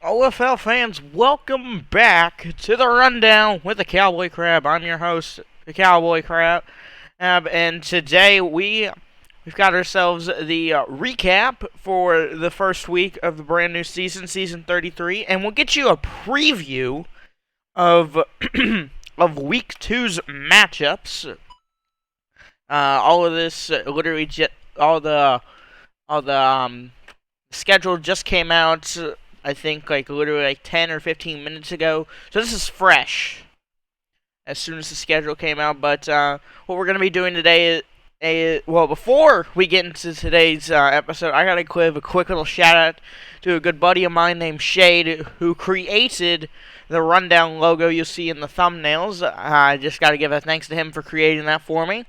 OFL fans, welcome back to the Rundown with the Cowboy Crab. I'm your host, the Cowboy Crab, and today we've got ourselves the recap for the first week of the brand new season, season 33, and we'll get you a preview of of week two's matchups. All of this, all the schedule just came out. I think literally 10 or 15 minutes ago. So this is fresh as soon as the schedule came out. But what we're going to be doing today is, well, before we get into today's episode, I got to give a quick little shout out to a good buddy of mine named Shade, who created the Rundown logo you'll see in the thumbnails. I just got to give a thanks to him for creating that for me.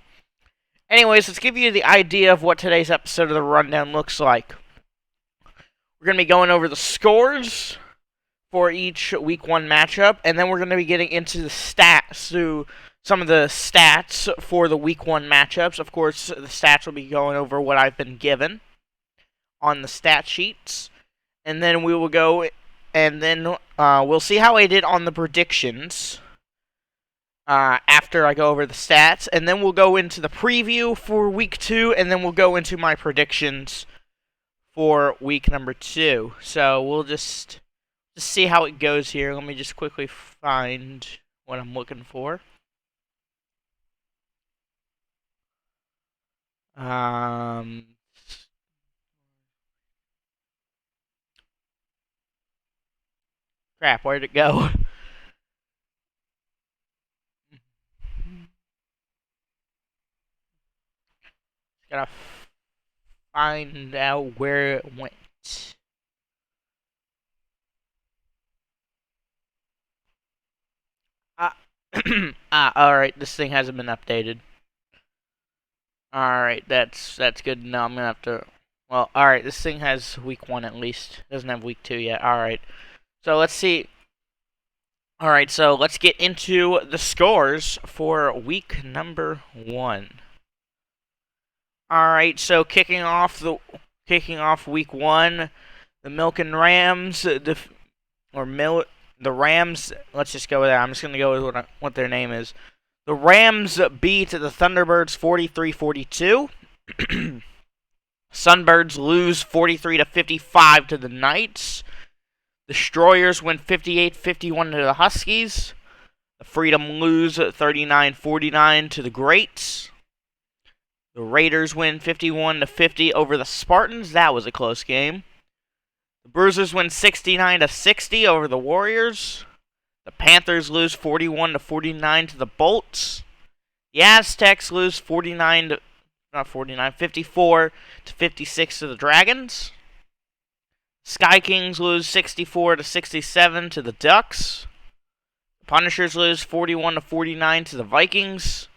Anyways, let's give you the idea of what today's episode of the Rundown looks like. We're going to be going over the scores for each Week 1 matchup, and then we're going to be getting into the stats, to some of the stats for the Week 1 matchups. Of course, the stats will be going over what I've been given on the stat sheets, and then we will go, and then we'll see how I did on the predictions after I go over the stats, and then we'll go into the preview for Week 2, and then we'll go into my predictions for week number 2. So we'll just see how it goes here. Let me just quickly find what I'm looking for. Crap, where'd it go? Gotta find out where it went. Alright, this thing hasn't been updated. Alright, that's good to know. I'm gonna have to... Well, alright, this thing has week 1 at least. It doesn't have week 2 yet. Alright. So let's see. Alright, so let's get into the scores for week number 1. Alright, so kicking off week 1, the Milken Rams, the Rams, let's just go with that. I'm just going to go with what their name is. The Rams beat the Thunderbirds 43-42. Sunbirds lose 43-55 to the Knights. The Destroyers win 58-51 to the Huskies. The Freedom lose 39-49 to the Greats. The Raiders win 51-50 over the Spartans. That was a close game. The Bruisers win 69-60 over the Warriors. The Panthers lose 41-49 to the Bolts. The Aztecs lose 54-56 to the Dragons. Sky Kings lose 64-67 to the Ducks. The Punishers lose 41-49 to the Vikings.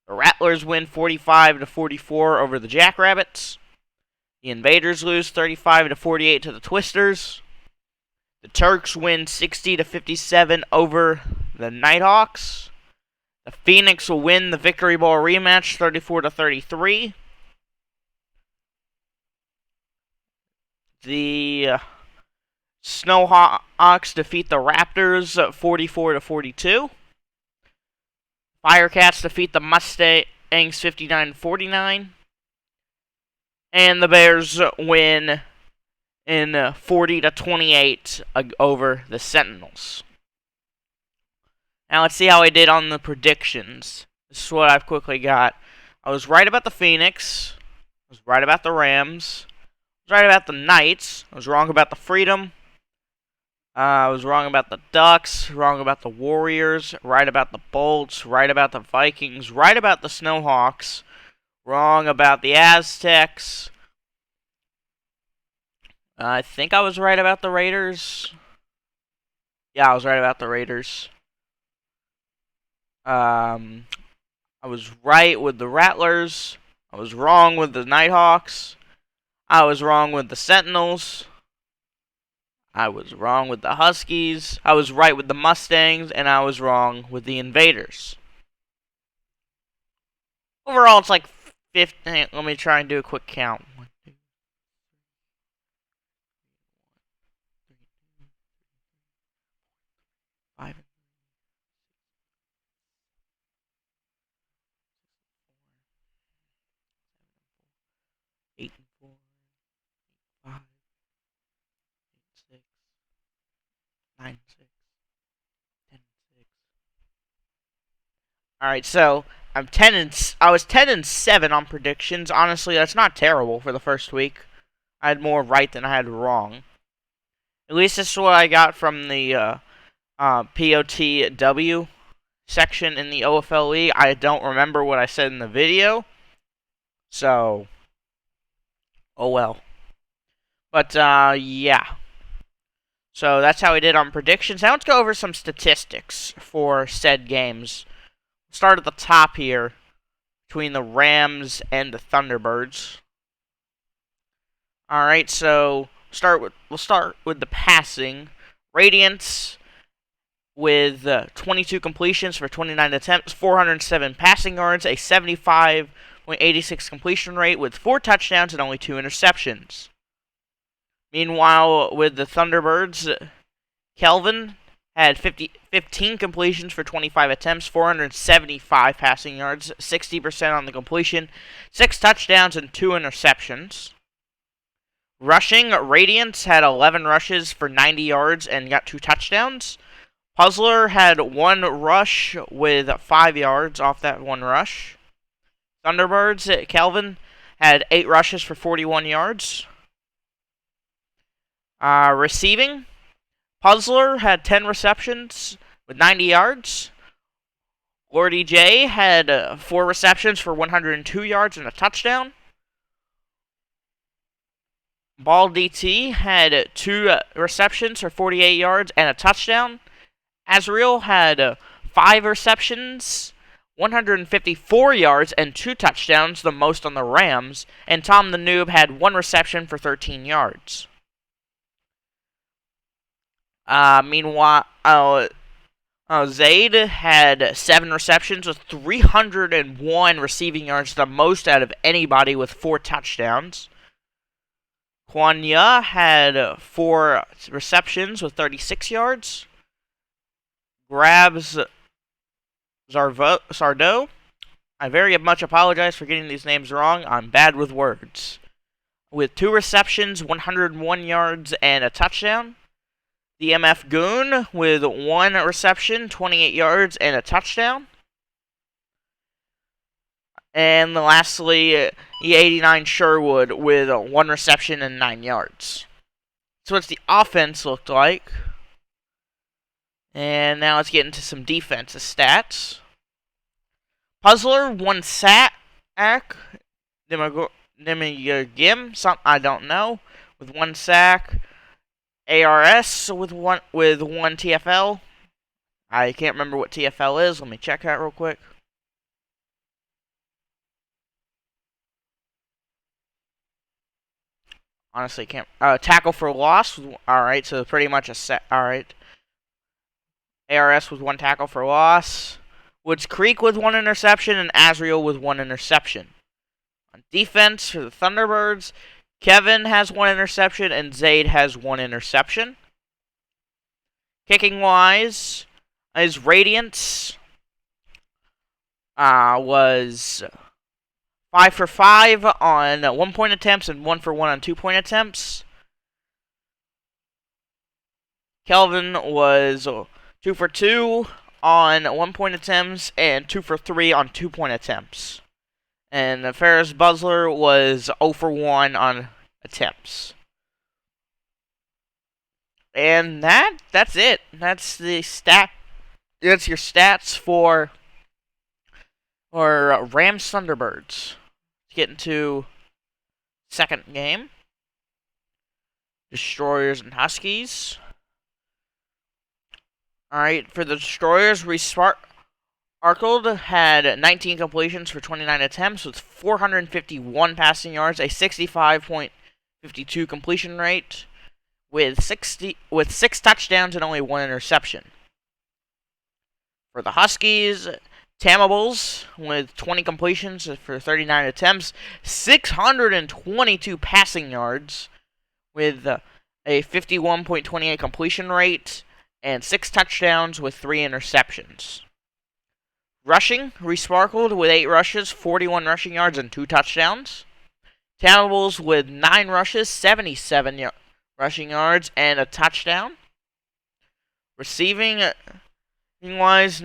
The Rattlers win 45-44 over the Jackrabbits. The Invaders lose 35-48 to the Twisters. The Turks win 60-57 over the Nighthawks. The Phoenix will win the Victory Bowl rematch 34-33. The Snowhawks defeat the Raptors 44-42. Firecats defeat the Mustangs 59-49. And the Bears win in 40-28 over the Sentinels. Now let's see how I did on the predictions. This is what I've quickly got. I was right about the Phoenix. I was right about the Rams. I was right about the Knights. I was wrong about the Freedom. I was wrong about the Ducks, wrong about the Warriors, right about the Bolts, right about the Vikings, right about the Snowhawks, wrong about the Aztecs. I think I was right about the Raiders. Yeah, I was right about the Raiders. I was right with the Rattlers. I was wrong with the Nighthawks. I was wrong with the Sentinels. I was wrong with the Huskies. I was right with the Mustangs, and I was wrong with the Invaders. Overall, it's like 15. Let me try and do a quick count. 9, 6, 10, 6. All right, so I was 10-7 on predictions. Honestly, that's not terrible for the first week. I had more right than I had wrong. At least this is what I got from the POTW section in the OFL League. I don't remember what I said in the video, so oh well. But yeah. So that's how we did on predictions. Now let's go over some statistics for said games. Start at the top here between the Rams and the Thunderbirds. All right, so we'll start with the passing. Radiance with 22 completions for 29 attempts, 407 passing yards, a 75.86 completion rate with 4 touchdowns and only 2 interceptions. Meanwhile, with the Thunderbirds, Kelvin had 15 completions for 25 attempts, 475 passing yards, 60% on the completion, 6 touchdowns and 2 interceptions. Rushing, Radiance had 11 rushes for 90 yards and got 2 touchdowns. Puzzler had 1 rush with 5 yards off that 1 rush. Thunderbirds, Kelvin had 8 rushes for 41 yards. Receiving, Puzzler had 10 receptions with 90 yards. Lordy J had 4 receptions for 102 yards and a touchdown. Ball DT had 2 receptions for 48 yards and a touchdown. Azrael had 5 receptions, 154 yards, and 2 touchdowns, the most on the Rams. And Tom the Noob had 1 reception for 13 yards. Meanwhile, Zaid had 7 receptions with 301 receiving yards, the most out of anybody, with 4 touchdowns. Kwanya had 4 receptions with 36 yards. Grabs Sardo. I very much apologize for getting these names wrong. I'm bad with words. With 2 receptions, 101 yards, and a touchdown. The MF Goon with 1 reception, 28 yards, and a touchdown. And lastly, E89 Sherwood with 1 reception and 9 yards. So what's the offense looked like? And now let's get into some defensive stats. Puzzler, 1 sack. Dimagim, something I don't know, with 1 sack. ARS with one TFL. I can't remember what TFL is. Let me check that real quick. Honestly, can't. Tackle for loss. Alright, so pretty much a set. Alright. ARS with 1 tackle for loss. Woods Creek with 1 interception, and Azrael with 1 interception. On defense for the Thunderbirds, Kevin has 1 interception, and Zaid has 1 interception. Kicking wise, his Radiance was 5 for 5 on 1-point attempts and 1 for 1 on 2-point attempts. Kelvin was 2 for 2 on 1-point attempts and 2 for 3 on 2-point attempts. And Ferris Buzzler was 0 for 1 on attempts. And that's it. That's the stat. That's your stats for Rams Thunderbirds. Let's get into second game. Destroyers and Huskies. Alright, for the Destroyers, Arkeld had 19 completions for 29 attempts with 451 passing yards, a 65.52 completion rate, with 6 touchdowns and only 1 interception. For the Huskies, Tamables with 20 completions for 39 attempts, 622 passing yards, with a 51.28 completion rate, and 6 touchdowns with 3 interceptions. Rushing, Resparkled with 8 rushes, 41 rushing yards, and 2 touchdowns. Tamables with 9 rushes, 77 rushing yards, and a touchdown. Receiving wise,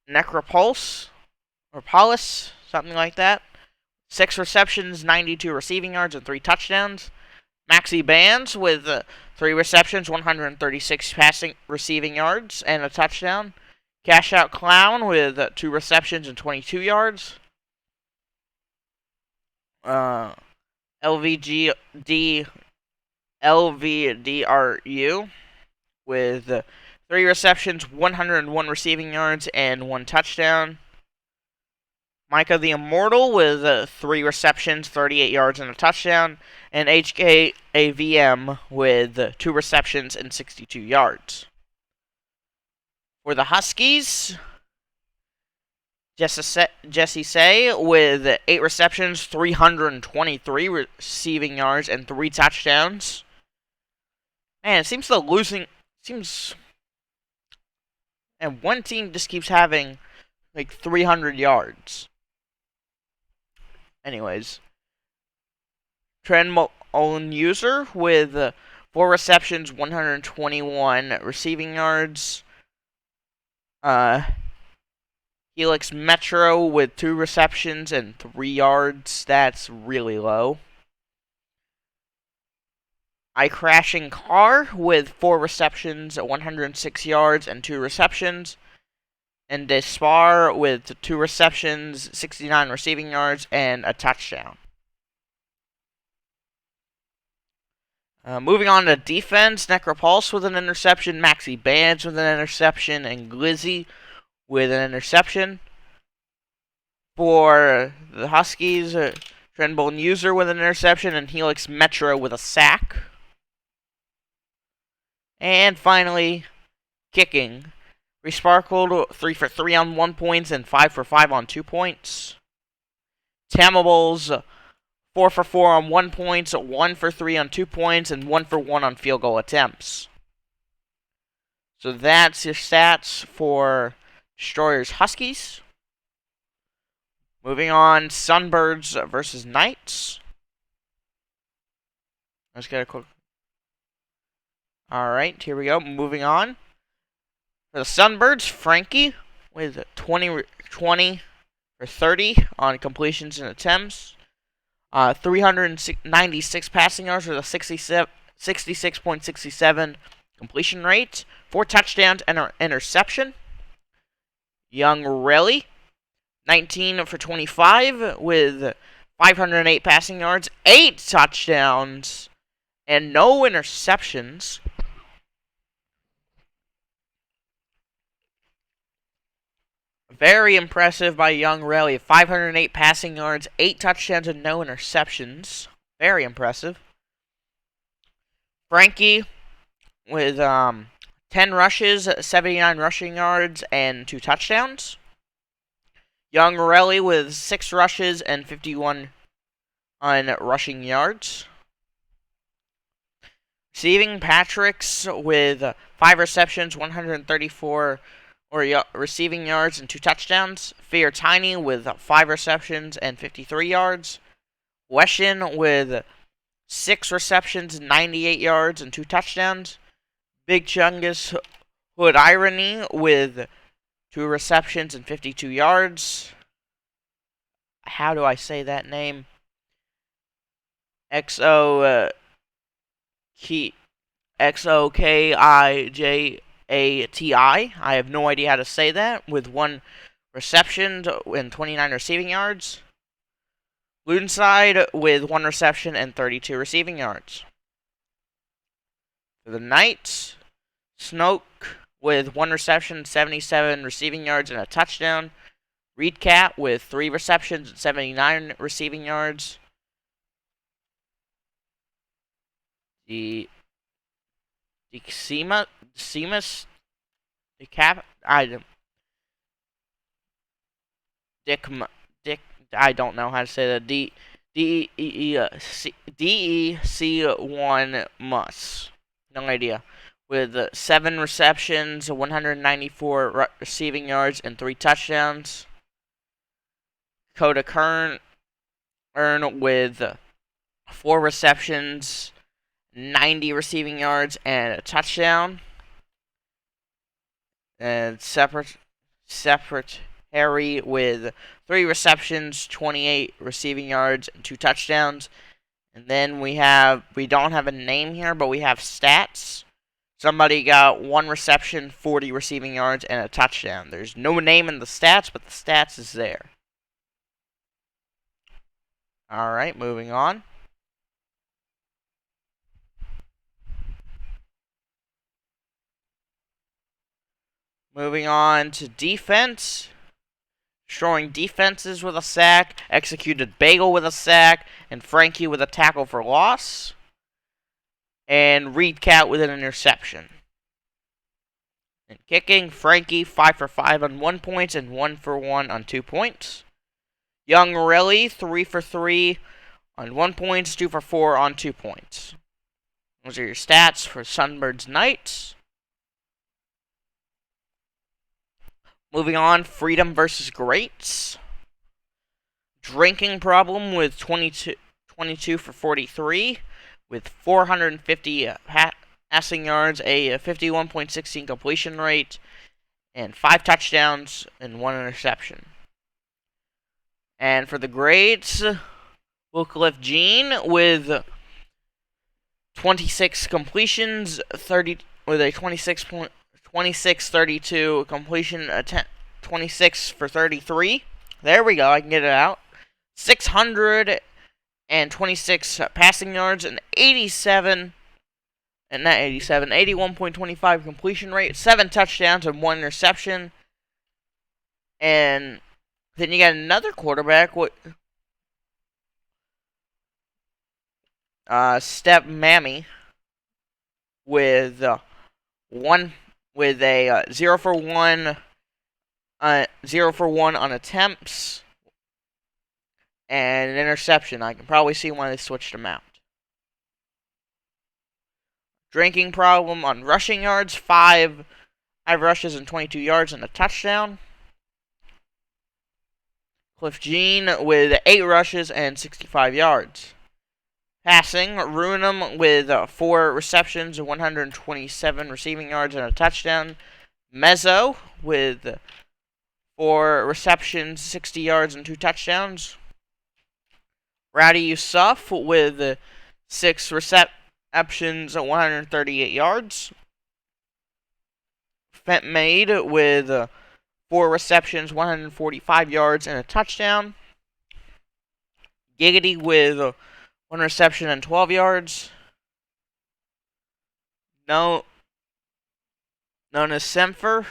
Necropulse or Paulus, something like that. 6 receptions, 92 receiving yards, and 3 touchdowns. Maxi Bands with 3 receptions, 136 passing receiving yards, and a touchdown. Cash Out Clown with 2 receptions and 22 yards. LVDRU with 3 receptions, 101 receiving yards, and 1 touchdown. Micah the Immortal with 3 receptions, 38 yards, and a touchdown. And HKAVM with 2 receptions and 62 yards. For the Huskies, Jesse Say with 8 receptions, 323 receiving yards, and 3 touchdowns. Man, it seems and one team just keeps having like 300 yards. Anyways, Trent Mullen User with 4 receptions, 121 receiving yards. Helix Metro with 2 receptions and 3 yards. That's really low. iCrashing Car with 4 receptions, 106 yards, and 2 receptions. And Despar with 2 receptions, 69 receiving yards, and a touchdown. Moving on to defense, Necropulse with an interception, Maxi Bands with an interception, and Glizzy with an interception. For the Huskies, Trenboln User with an interception, and Helix Metro with a sack. And finally, kicking. Resparkled 3 for 3 on 1 points and 5 for 5 on 2 points. Tamables 4 for 4 on 1 points, 1 for 3 on 2 points, and 1 for 1 on field goal attempts. So that's your stats for Destroyers Huskies. Moving on, Sunbirds versus Knights. Let's get a quick. Alright, here we go. Moving on. For the Sunbirds, Frankie with 20 for 30 on completions and attempts. 396 passing yards with a 66.67 completion rate. 4 touchdowns and an interception. Young Relly, 19 for 25 with 508 passing yards, 8 touchdowns, and no interceptions. Very impressive by Young Relly. 508 passing yards, 8 touchdowns, and no interceptions. Very impressive. Frankie with 10 rushes, 79 rushing yards, and 2 touchdowns. Young Relly with 6 rushes and 51 on rushing yards. Receiving, Patrick's with 5 receptions, 134 receiving yards, and 2 touchdowns. Fear Tiny with 5 receptions and 53 yards. Weshin with 6 receptions, 98 yards, and 2 touchdowns. Big Chungus Hood Irony with 2 receptions and 52 yards. How do I say that name? XOKIJATI. I have no idea how to say that. With 1 reception and 29 receiving yards. Loonside with 1 reception and 32 receiving yards. For the Knights, Snoke with 1 reception, 77 receiving yards, and a touchdown. Reed Cat with 3 receptions and 79 receiving yards. The Seamus Dick I don't know how to say that. DEC1 Mus. No idea. With 7 receptions, 194 receiving yards, and 3 touchdowns. Coda Kern with 4 receptions, 90 receiving yards and a touchdown. And separate Harry with 3 receptions, 28 receiving yards, and 2 touchdowns. And then we don't have a name here, but we have stats. Somebody got 1 reception, 40 receiving yards, and a touchdown. There's no name in the stats, but the stats is there. Alright, moving on. Moving on to defense. Destroying defenses with a sack. Executed Bagel with a sack. And Frankie with a tackle for loss. And Reed Cat with an interception. And kicking, Frankie 5 for 5 on 1 point and 1 for 1 on 2 points. Young Relly 3 for 3 on 1 point, 2 for 4 on 2 points. Those are your stats for Sunbirds Knights. Moving on, Freedom versus Greats. Drinking Problem with 22 for 43 with 450 passing yards, a 51.16 completion rate, and 5 touchdowns and 1 interception. And for the Greats, Wycliffe Jean with 26 completions, with a 26-32 completion attempt, 26 for 33. There we go, I can get it out. 626 passing yards and 81.25 completion rate, 7 touchdowns and 1 interception. And then you got another quarterback, Step Mammy, with a 0 for 1 on attempts and an interception. I can probably see why they switched him out. Drinking Problem on rushing yards, 5 rushes and 22 yards and a touchdown. Cliff Jean with 8 rushes and 65 yards. Passing, Ruinum with 4 receptions and 127 receiving yards and a touchdown. Mezzo with 4 receptions, 60 yards and 2 touchdowns. Rowdy Yusuf with 6 receptions and 138 yards. Fent Maid with 4 receptions, 145 yards and a touchdown. Giggity with 1 reception and 12 yards. Known as Semfer, I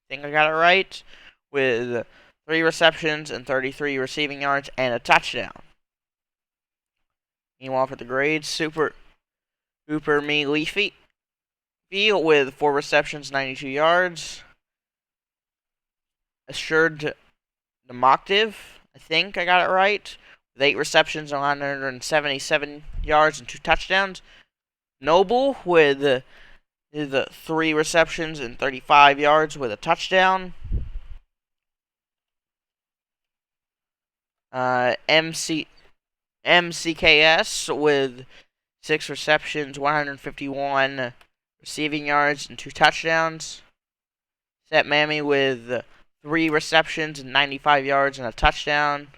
think I got it right, with 3 receptions and 33 receiving yards and a touchdown. Meanwhile, for the grades, Super Me Leafy with 4 receptions, 92 yards. Assured Democtive, I think I got it right, with 8 receptions, 177 yards and 2 touchdowns. Noble with 3 receptions and 35 yards with a touchdown. MCKS with 6 receptions, 151 receiving yards and 2 touchdowns. Set Mammy with 3 receptions and 95 yards and a touchdown.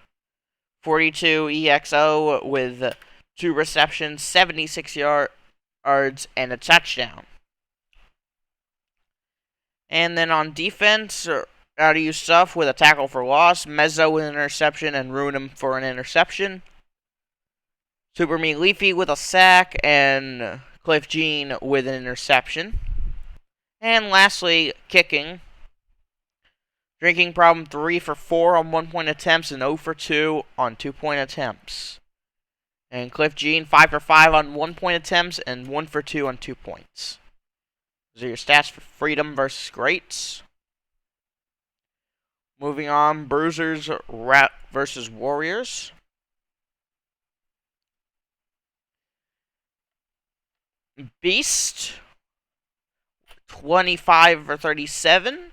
42 EXO with 2 receptions, 76 yards and a touchdown. And then on defense, Rowdy Yusuf with a tackle for loss, Mezzo with an interception, and Ruinum for an interception. Super Me Leafy with a sack, and Cliff Jean with an interception. And lastly, kicking. Drinking Problem 3 for 4 on 1 point attempts and 0 for 2 on 2 point attempts. And Cliff Jean 5 for 5 on 1 point attempts and 1 for 2 on 2 points. Those are your stats for Freedom versus Greats. Moving on, Bruisers versus Warriors. Beast 25 for 37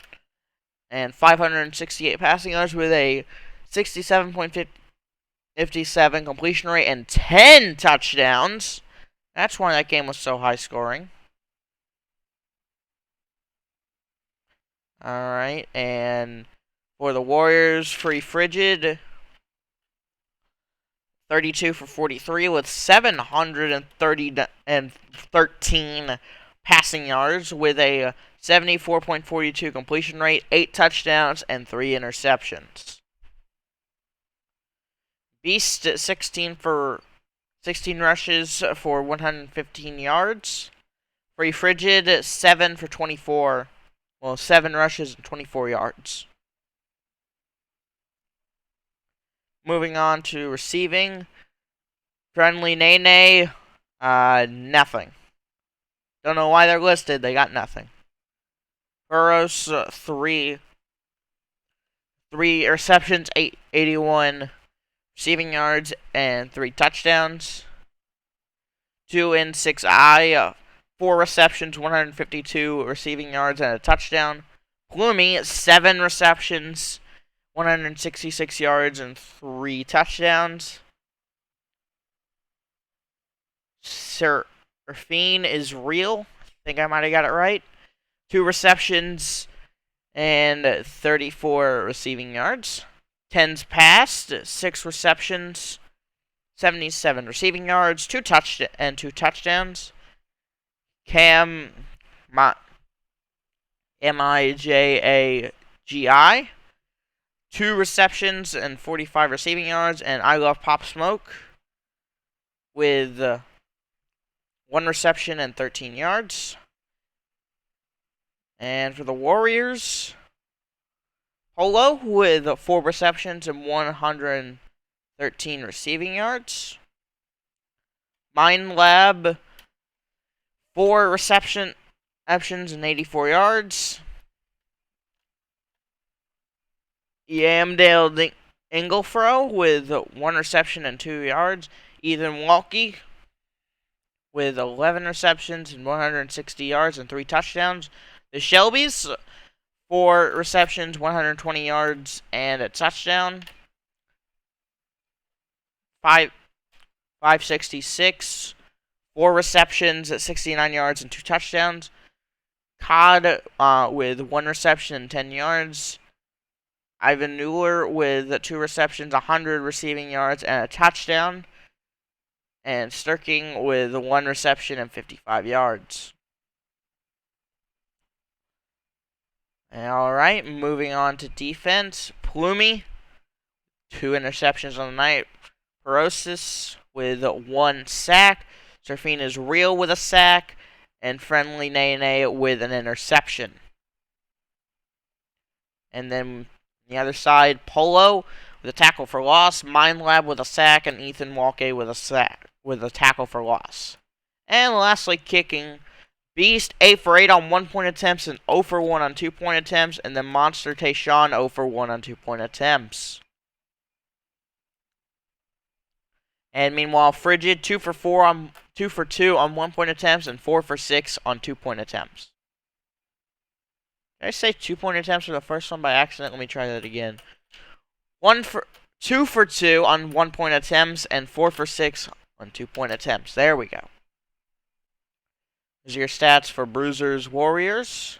and 568 passing yards with a 67.57 completion rate and 10 touchdowns. That's why that game was so high scoring. Alright, and for the Warriors, Free Frigid, 32 for 43 with 713 passing yards with a 74.42 completion rate, 8 touchdowns, and 3 interceptions. Beast, 16 rushes for 115 yards. Free Frigid, 7 for 24. Well, 7 rushes and 24 yards. Moving on to receiving. Friendly Nene, nothing. Don't know why they're listed. They got nothing. Burrows, 3 receptions, 81 receiving yards, and 3 touchdowns. 2 in 6I, 4 receptions, 152 receiving yards, and a touchdown. Plumey, 7 receptions, 166 yards, and 3 touchdowns. Serafine is real. I think I might have got it right. 2 receptions and 34 receiving yards. 10's passed, 6 receptions, 77 receiving yards, 2 touchdowns. Cam Mijagi, 2 receptions and 45 receiving yards, and I Love Pop Smoke with 1 reception and 13 yards. And for the Warriors, Polo with 4 receptions and 113 receiving yards. Mind Lab, 4 receptions and 84 yards. Yamdale Inglefro with 1 reception and 2 yards. Ethan Walke with 11 receptions and 160 yards and 3 touchdowns. The Shelbys, 4 receptions, 120 yards, and a touchdown. 566, 4 receptions at 69 yards and 2 touchdowns. Cod with 1 reception and 10 yards. Ivan Newler with 2 receptions, 100 receiving yards, and a touchdown. And Sturking with 1 reception and 55 yards. Alright, moving on to defense. Plumey, 2 interceptions on the night. Perosis with 1 sack. Surfine is real with a sack. And Friendly Nene with an interception. And then the other side, Polo with a tackle for loss. Mind Lab with a sack. And Ethan Walke with a tackle for loss. And lastly, kicking. Beast, 8 for 8 on 1-point attempts and 0 for 1 on 2-point attempts. And then Monster Tayshawn, 0 for 1 on 2-point attempts. And meanwhile, Frigid, 2 for 2 on 1-point attempts and 4 for 6 on 2-point attempts. Did I say 2-point attempts for the first one by accident? Let me try that again. 2 for 2 on 1-point attempts and 4 for 6 on 2-point attempts. There we go. These are your stats for Bruisers Warriors.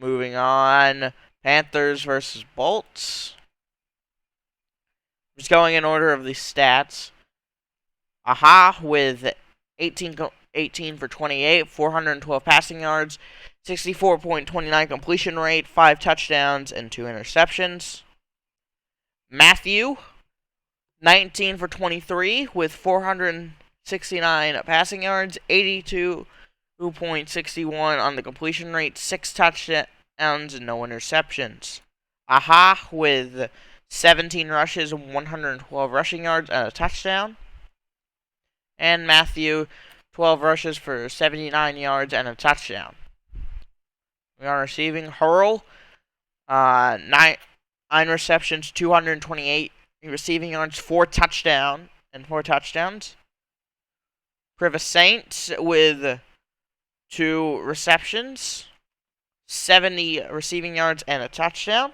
Moving on, Panthers versus Bolts. Just going in order of the stats. Aha with 18 for 28, 412 passing yards, 64.29 completion rate, 5 touchdowns, and 2 interceptions. Matthew, 19 for 23 with 469 passing yards, 82.61 on the completion rate, 6 touchdowns, and no interceptions. Aha with 17 rushes and 112 rushing yards and a touchdown. And Matthew, 12 rushes for 79 yards and a touchdown. We are receiving Hurl, 9 receptions, 228 receiving yards, 4 touchdowns. Privis Saint with 2 receptions, 70 receiving yards, and a touchdown.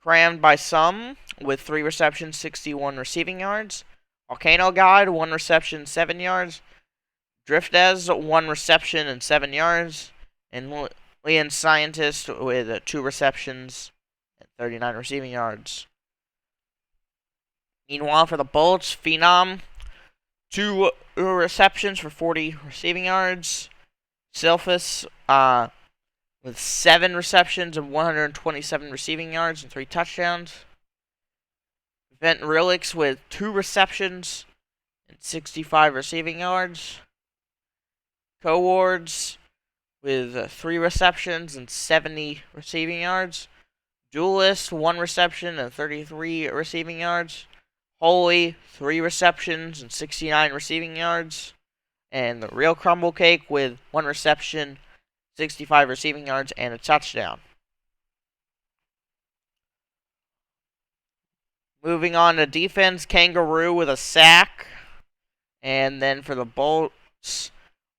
Crammed by some, with 3 receptions, 61 receiving yards. Volcano God, 1 reception, 7 yards. Driftez, 1 reception and 7 yards. And Leon Scientist with 2 receptions and 39 receiving yards. Meanwhile, for the Bullets, Phenom, 2 receptions for 40 receiving yards. Silphus, with 7 receptions and 127 receiving yards and 3 touchdowns. Vent Relix with 2 receptions and 65 receiving yards. Cowards with 3 receptions and 70 receiving yards. Duelist, 1 reception and 33 receiving yards. Holy, 3 receptions and 69 receiving yards. And the Real Crumble Cake with 1 reception, 65 receiving yards, and a touchdown. Moving on to defense, Kangaroo with a sack. And then for the Bolts,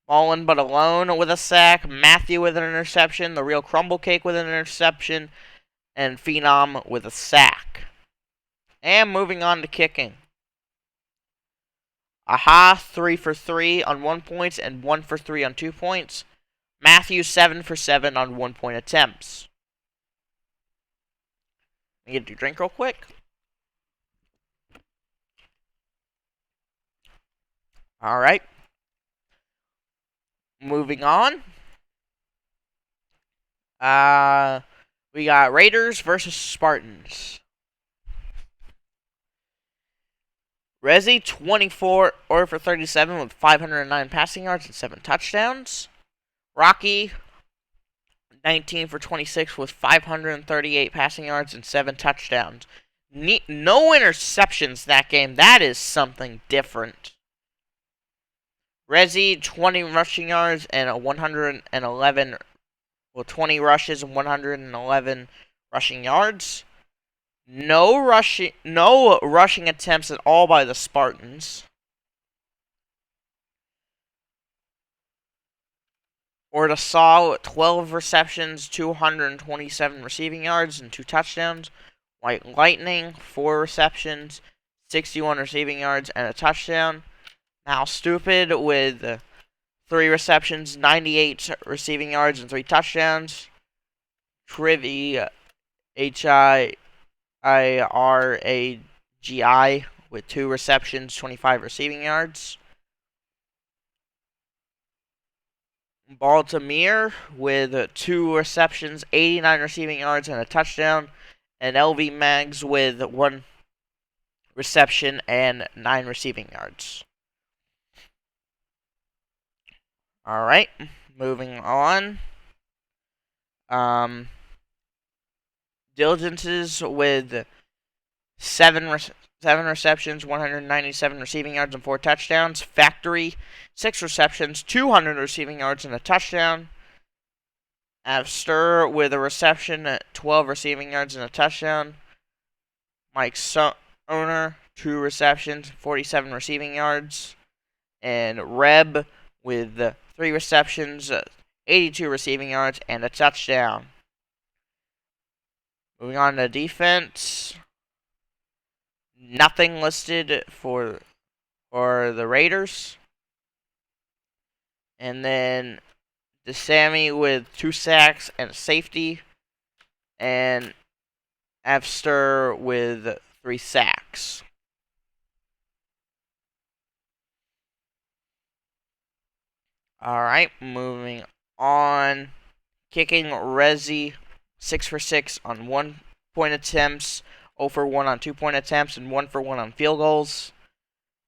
Mullen but alone with a sack. Matthew with an interception. The Real Crumble Cake with an interception. And Phenom with a sack. And moving on to kicking. Aha, 3 for 3 on 1 point and 1 for 3 on 2 points. Matthew, 7 for 7 on 1 point attempts. Let me get a drink real quick. Alright. Moving on. We got Raiders versus Spartans. Rezi, 24 for 37 with 509 passing yards and 7 touchdowns. Rocky, 19 for 26 with 538 passing yards and 7 touchdowns. No interceptions that game. That is something different. Rezi, 20 rushing yards and 111, 20 rushes and 111 rushing yards. No rushing attempts at all by the Spartans. Ortasaw, 12 receptions, 227 receiving yards, and 2 touchdowns. White Lightning, 4 receptions, 61 receiving yards, and a touchdown. Now Stupid with 3 receptions, 98 receiving yards, and 3 touchdowns. Trivy, Hiragi with 2 receptions, 25 receiving yards. Baltimore with 2 receptions, 89 receiving yards, and a touchdown. And LV Mags with 1 reception and 9 receiving yards. Alright, moving on. Diligences with 7 receptions, 197 receiving yards, and 4 touchdowns. Factory, 6 receptions, 200 receiving yards, and a touchdown. Avstir with a reception, 12 receiving yards, and a touchdown. Mike Owner, 2 receptions, 47 receiving yards. And Reb with 3 receptions, 82 receiving yards, and a touchdown. Moving on to defense. Nothing listed for the Raiders. And then DeSammy with 2 sacks and a safety. And Avstir with 3 sacks. Alright, moving on. Kicking, Rezi, 6 for 6 on 1 point attempts, 0 for 1 on 2 point attempts, and 1 for 1 on field goals.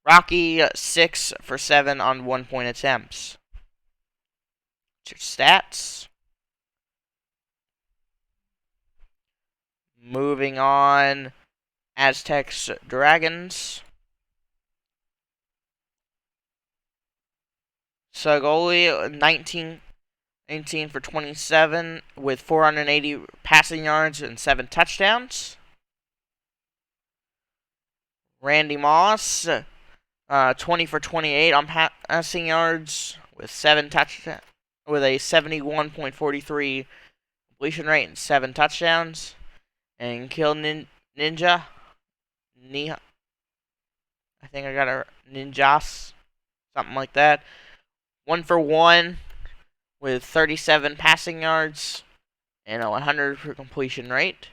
Rocky, 6 for 7 on 1 point attempts. Your stats. Moving on. Aztecs, Dragons. Sagoli, 19 for 27 with 480 passing yards and 7 touchdowns. Randy Moss, 20 for 28 on passing yards with 7 touchdowns, with a 71.43 completion rate and 7 touchdowns. And Kill Ninja, I think I got a Ninjas, something like that. 1-for-1 with 37 passing yards and a 100 for completion rate.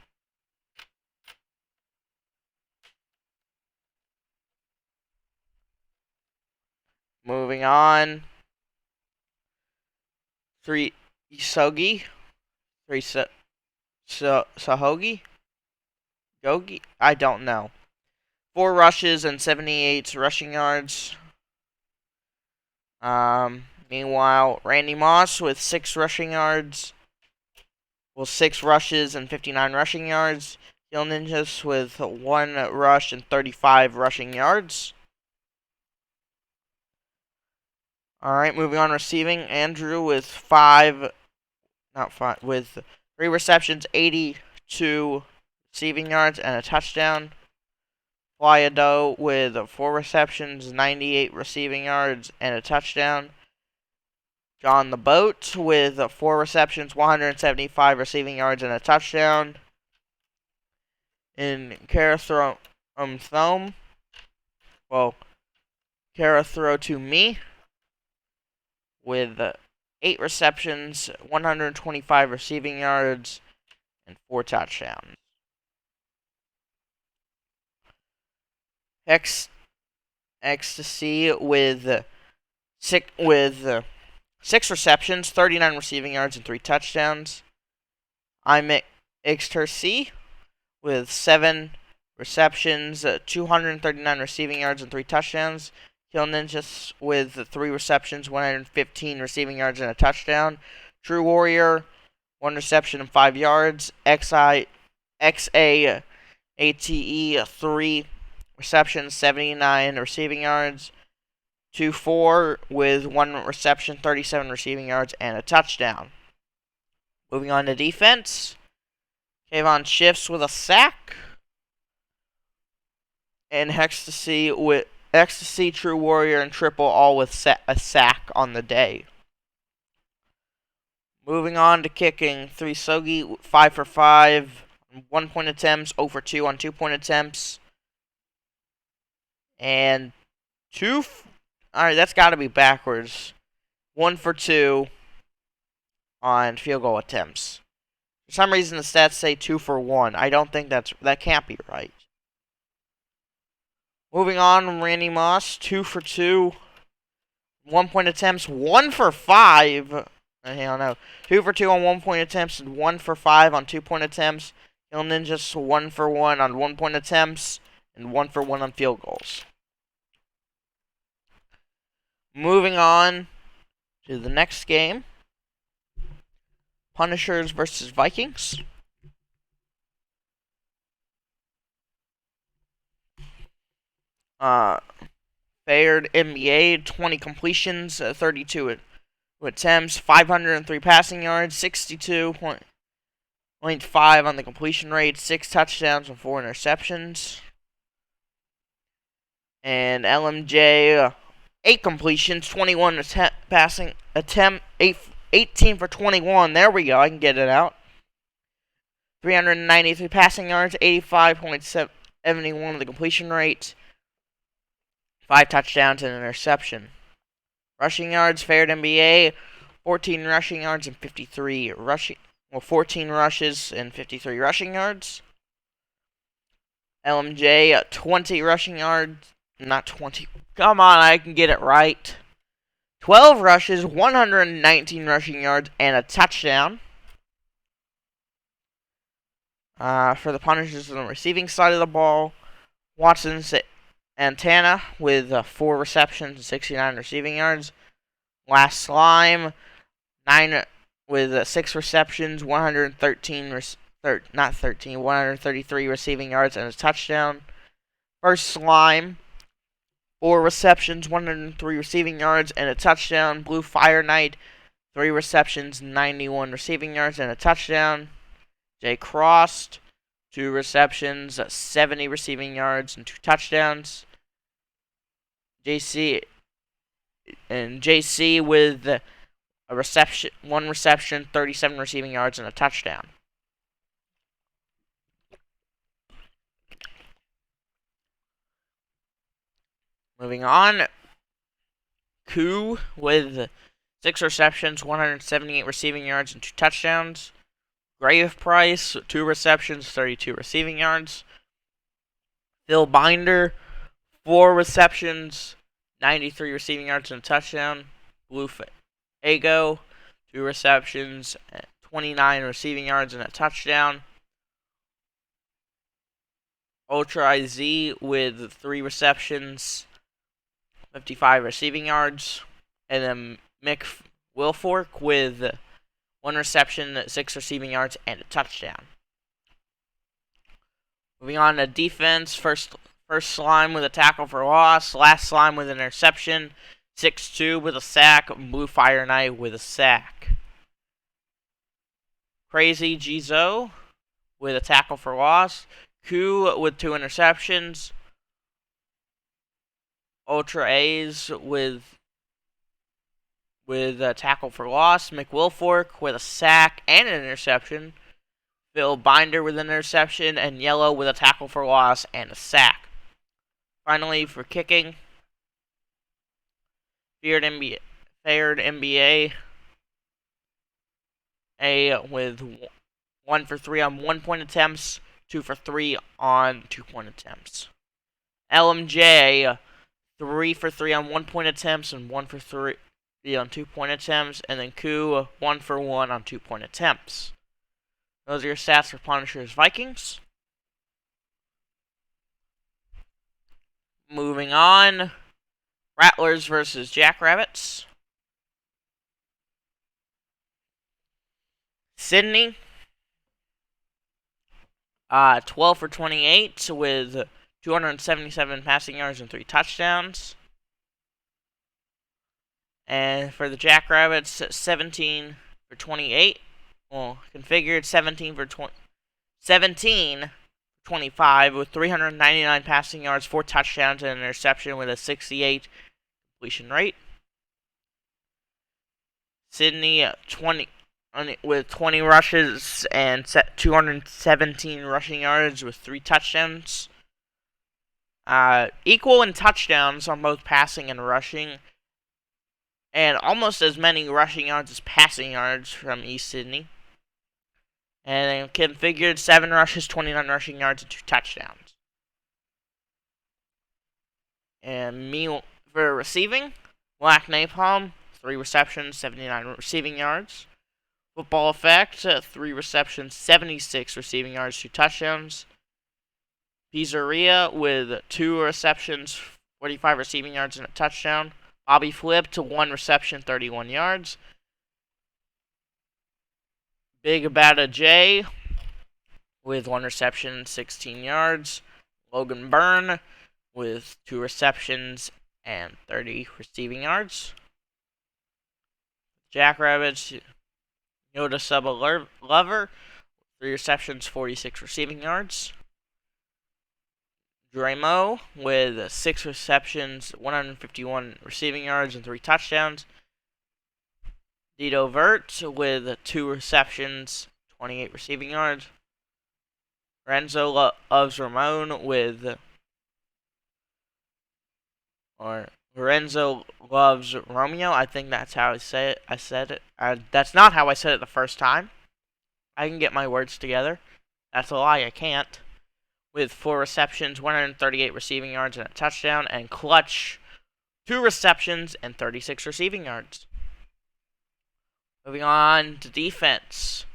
Moving on. 3 Isogi. 3 Sahogi. Yogi? I don't know. 4 rushes and 78 rushing yards. Meanwhile, Randy Moss with 6 rushing yards. Well, 6 rushes and 59 rushing yards. Hill Ninjas with 1 rush and 35 rushing yards. Alright, moving on receiving. Andrew with 3 receptions, 82 receiving yards, and a touchdown. Flyado with 4 receptions, 98 receiving yards, and a touchdown. John the Boat with 4 receptions, 175 receiving yards, and a touchdown. In Throw to Me with 8 receptions, 125 receiving yards, and 4 touchdowns. Ecstasy with 6 receptions, 39 receiving yards, and 3 touchdowns. I'm Ecstasy with 7 receptions, 239 receiving yards, and 3 touchdowns. Kill Ninjas with 3 receptions, 115 receiving yards, and a touchdown. True Warrior, 1 reception and 5 yards. XAATE, 3 receptions, 79 receiving yards. 2-4 with 1 reception, 37 receiving yards, and a touchdown. Moving on to defense. Kayvon Shifts with a sack. And Ecstasy, True Warrior, and Triple all with a sack on the day. Moving on to kicking. 3 Sogi, 5 for 5. 1 point attempts, 0 for 2 on 2 point attempps. And 2. Alright, that's got to be backwards. 1 for 2 on field goal attempts. For some reason, the stats say 2 for 1. I don't think that can't be right. Moving on, Randy Moss, 2 for 2. 1 point attempts, 1 for 5. I don't know. 2 for 2 on 1 point attempts, and 1 for 5 on 2 point attempts. Hill Ninjas, 1 for 1 on 1 point attempts, and 1 for 1 on field goals. Moving on to the next game. Punishers versus Vikings. Fared NBA, 20 completions, 32 attempts, 503 passing yards, 62.5 on the completion rate, 6 touchdowns and 4 interceptions. And LMJ, 8 completions, 21 18 for 21. There we go, I can get it out. 393 passing yards, 85.71 on the completion rate, 5 touchdowns and an interception. Rushing yards, Fared NBA, 14 rushing yards and 14 rushes and 53 rushing yards. LMJ, 20 rushing yards, not 20. Come on, I can get it right. 12 rushes, 119 rushing yards, and a touchdown. For the Punishers on the receiving side of the ball, Watson Antana with 4 receptions and 69 receiving yards. Last Slime, 9 with 6 receptions, 133 receiving yards, and a touchdown. First Slime, 4 receptions, 103 receiving yards, and a touchdown. Blue Fire Knight, 3 receptions, 91 receiving yards, and a touchdown. Jay Crossed, 2 receptions, 70 receiving yards, and 2 touchdowns. JC with a reception, 1 reception, 37 receiving yards, and a touchdown. Moving on, Koo with 6 receptions, 178 receiving yards, and 2 touchdowns. Grave Price, 2 receptions, 32 receiving yards. Phil Binder, 4 receptions, 93 receiving yards, and a touchdown. Blue Ego, 2 receptions, 29 receiving yards, and a touchdown. Ultra IZ with 3 receptions, 55 receiving yards. And then Mick Wilfork with 1 reception, 6 receiving yards, and a touchdown. Moving on to defense, first Slime with a tackle for loss, last Slime with an interception, 6-2 with a sack, Blue Fire Knight with a sack. Crazy Jizo with a tackle for loss, Koo with 2 interceptions, Ultra A's with a tackle for loss, McWilfork with a sack and an interception, Phil Binder with an interception, and Yellow with a tackle for loss and a sack. Finally, for kicking, Feared NBA with 1 for 3 on 1-point attempts, 2 for 3 on 2-point attempts. LMJ, 3 for 3 on 1-point attempts and 1 for 3 on 2-point attempts, and then Koo, 1 for 1 on 2-point attempts. Those are your stats for Punishers Vikings. Moving on, Rattlers versus Jackrabbits. Sydney, 12 for 28 with 277 passing yards and 3 touchdowns. And for the Jackrabbits, 17 for 28. Well, configured 17 for 25 with 399 passing yards, 4 touchdowns, and an interception with a 68 completion rate. Sydney, 20 with 20 rushes and 217 rushing yards with 3 touchdowns. Equal in touchdowns on both passing and rushing, and almost as many rushing yards as passing yards from East Sydney. And then configured 7 rushes, 29 rushing yards, and 2 touchdowns. And me for receiving, Black Napalm, 3 receptions, 79 receiving yards. Football Effect, 3 receptions, 76 receiving yards, 2 touchdowns. Pizzeria with 2 receptions, 45 receiving yards, and a touchdown. Bobby Flip to 1 reception, 31 yards. Big Bada J with 1 reception, 16 yards. Logan Byrne with 2 receptions and 30 receiving yards. Jackrabbits, Yoda Suba Lover, 3 receptions, 46 receiving yards. Dramo with 6 receptions, 151 receiving yards, and 3 touchdowns. Dito Vert with 2 receptions, 28 receiving yards. Lorenzo loves Ramon with, or Lorenzo loves Romeo. I think that's how I say it. I said it. That's not how I said it the first time. I can get my words together. That's a lie. I can't. With 4 receptions, 138 receiving yards, and a touchdown. And Clutch, 2 receptions and 36 receiving yards. Moving on to defense.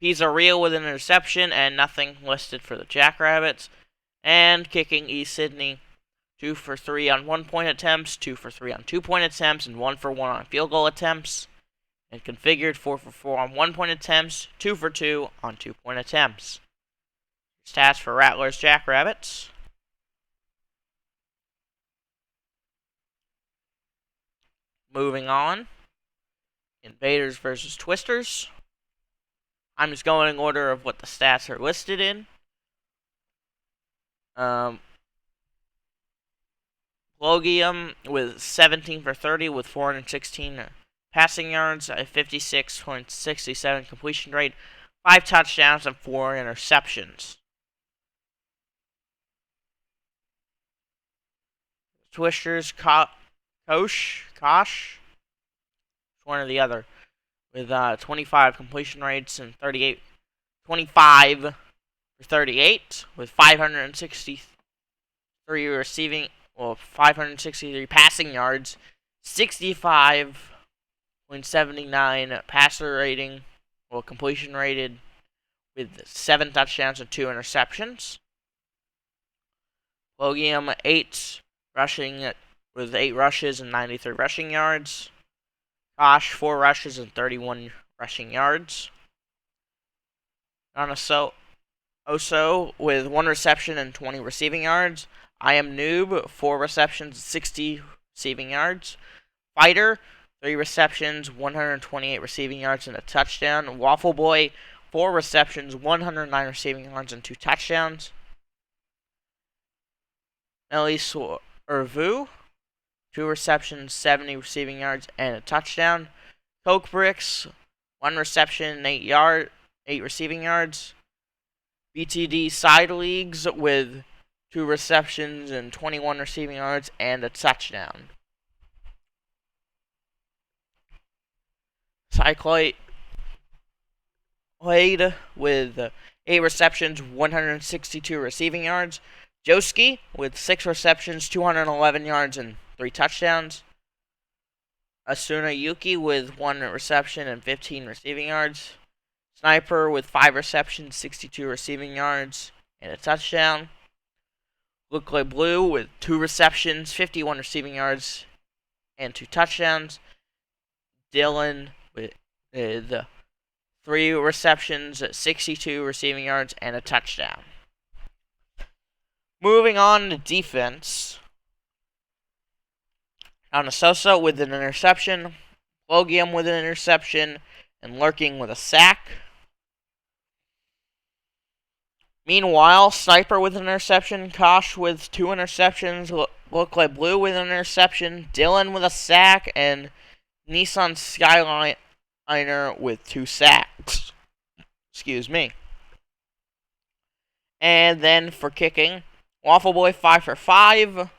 Pizzeria with an interception and nothing listed for the Jackrabbits. And kicking East Sydney, 2 for 3 on 1-point attempts, 2 for 3 on 2-point attempts, and 1 for 1 on field goal attempts. And configured 4 for 4 on 1-point attempts, 2 for 2 on 2-point attempts. Stats for Rattlers Jackrabbits. Moving on. Invaders versus Twisters. I'm just going in order of what the stats are listed in. Logium with 17 for 30 with 416 passing yards, a 56.67 completion rate, 5 touchdowns, and 4 interceptions. Twisters, Kosh, one or the other, with 25 completion rates and 25 for 38, with 563 receiving, 563 passing yards, 65.79 passer rating, completion rated, with 7 touchdowns and 2 interceptions. Logium 8 rushing with 8 rushes and 93 rushing yards. Kosh 4 rushes and 31 rushing yards. Oso with 1 reception and 20 receiving yards. I Am Noob 4 receptions, 60 receiving yards. Fighter 3 receptions, 128 receiving yards and a touchdown. Waffle Boy 4 receptions, 109 receiving yards and 2 touchdowns. Elise Ervu 2 receptions, 70 receiving yards and a touchdown. Coke Bricks 1 reception, 8 receiving yards. BTD Side Leagues with 2 receptions and 21 receiving yards and a touchdown. Cycloid with 8 receptions, 162 receiving yards. Joski with 6 receptions, 211 yards and 3 touchdowns. Asuna Yuki with 1 reception and 15 receiving yards. Sniper with 5 receptions, 62 receiving yards and a touchdown. Look Like Blue with 2 receptions, 51 receiving yards and 2 touchdowns. Dylan with 3 receptions, 62 receiving yards and a touchdown. Moving on to defense. Anasosa with an interception. Logium with an interception. And Lurking with a sack. Meanwhile, Sniper with an interception. Kosh with 2 interceptions. Look Like Blue with an interception. Dylan with a sack. And Nissan Skyliner with 2 sacks. Excuse me. And then for kicking, Waffle Boy 5 for 5.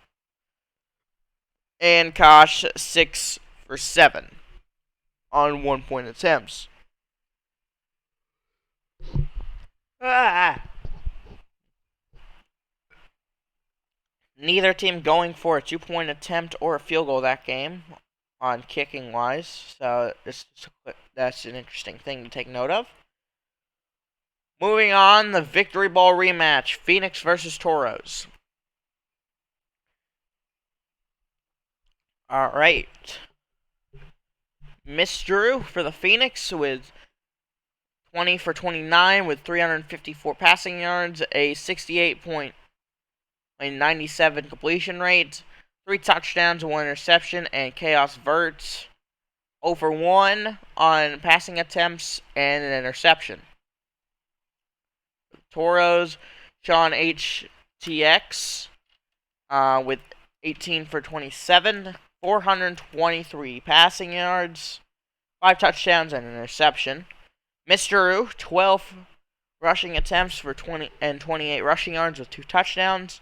And Kosh 6 for 7 on 1-point attempts. Neither team going for a 2-point attempt or a field goal that game on kicking wise. So that's an interesting thing to take note of. Moving on, the Victory Ball rematch, Phoenix versus Toros. Alright. Miss Drew for the Phoenix with 20 for 29 with 354 passing yards, a 68.97 completion rate, 3 touchdowns, 1 interception, and Chaos Verts 0 for 1 on passing attempts and an interception. Toros, Sean HTX with 18 for 27, 423 passing yards, 5 touchdowns and an interception. Mr. 12 rushing attempts for 20 and 28 rushing yards with 2 touchdowns.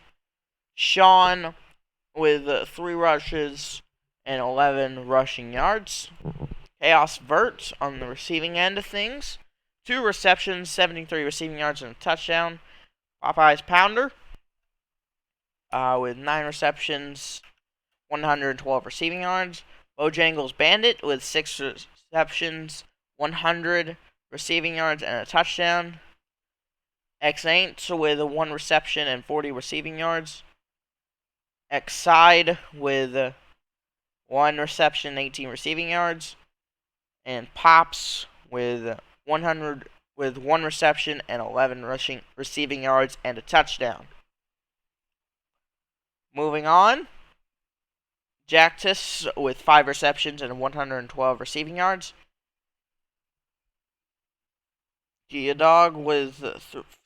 Sean with 3 rushes and 11 rushing yards. Chaos Vert on the receiving end of things. 2 receptions, 73 receiving yards and a touchdown. Popeye's Pounder with 9 receptions, 112 receiving yards. Bojangles Bandit with 6 receptions, 100 receiving yards and a touchdown. X-Ain't with 1 reception and 40 receiving yards. X-Side with 1 reception, 18 receiving yards. And Pops with 100 with 1 reception and 11 receiving yards and a touchdown. Moving on, Jactus with 5 receptions and 112 receiving yards. Geodog with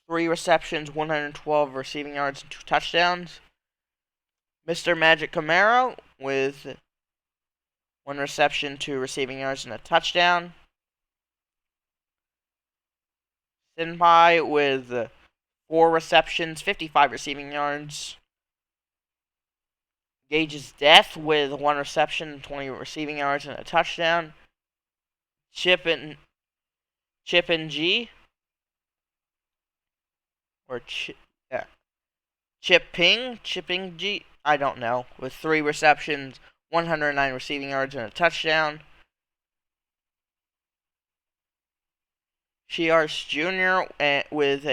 3 receptions, 112 receiving yards and 2 touchdowns. Mr. Magic Camaro with 1 reception, 2 receiving yards and a touchdown. Senpai with 4 receptions, 55 receiving yards. Gage's Death with 1 reception, 20 receiving yards, and a touchdown. Chip and G or Chipping G. I don't know. With 3 receptions, 109 receiving yards, and a touchdown. Shiarce Jr. with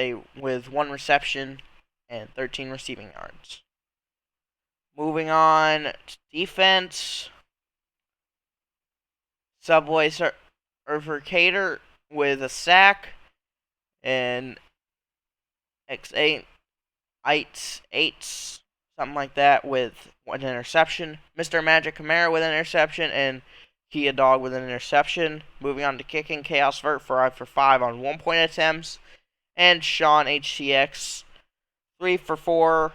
1 reception and 13 receiving yards. Moving on to defense. Subway Surfer Cater with a sack and X8 eights something like that with 1 interception. Mr. Magic Camara with an interception and Kia Dog with an interception. Moving on to kicking, Chaos Vert 5 for 5 on 1-point attempts, and Sean HTX 3 for 4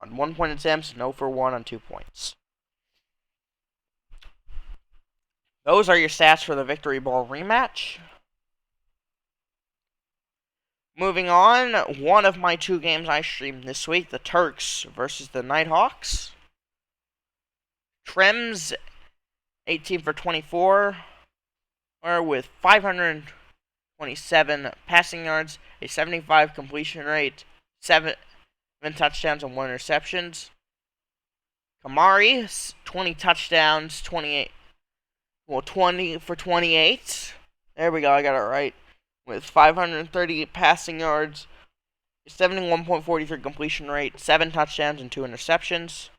on 1-point attempts, 0 for 1 on 2 points. Those are your stats for the Victory Bowl rematch. Moving on, one of my 2 games I streamed this week, the Turks versus the Nighthawks. Trems 18 for 24 with 527 passing yards, a 75 completion rate, 7 touchdowns and 1 interceptions. Kamari 20 touchdowns, 20 for 28. There we go, I got it right. With 538 passing yards, 71.43 completion rate, 7 touchdowns and 2 interceptions.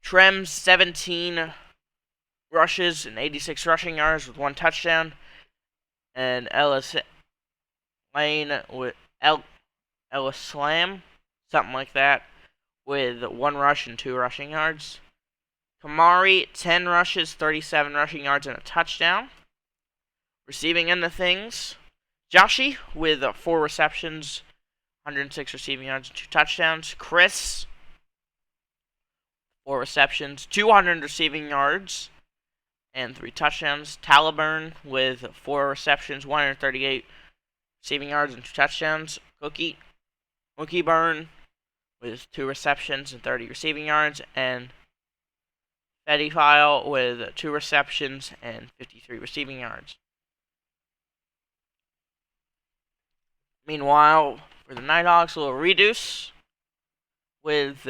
Trems 17 rushes and 86 rushing yards with 1 touchdown, and Ellis Lane with Ellis Slam, something like that, with 1 rush and 2 rushing yards. Kamari 10 rushes, 37 rushing yards and a touchdown. Receiving end of things, Joshi with 4 receptions, 106 receiving yards and 2 touchdowns. Chris 4 receptions, 200 receiving yards and 3 touchdowns. Taliburn with 4 receptions, 138 receiving yards and 2 touchdowns. Cookie Burn with 2 receptions and 30 receiving yards, and Fetty File with 2 receptions and 53 receiving yards. Meanwhile, for the Nighthawks, a little reduce with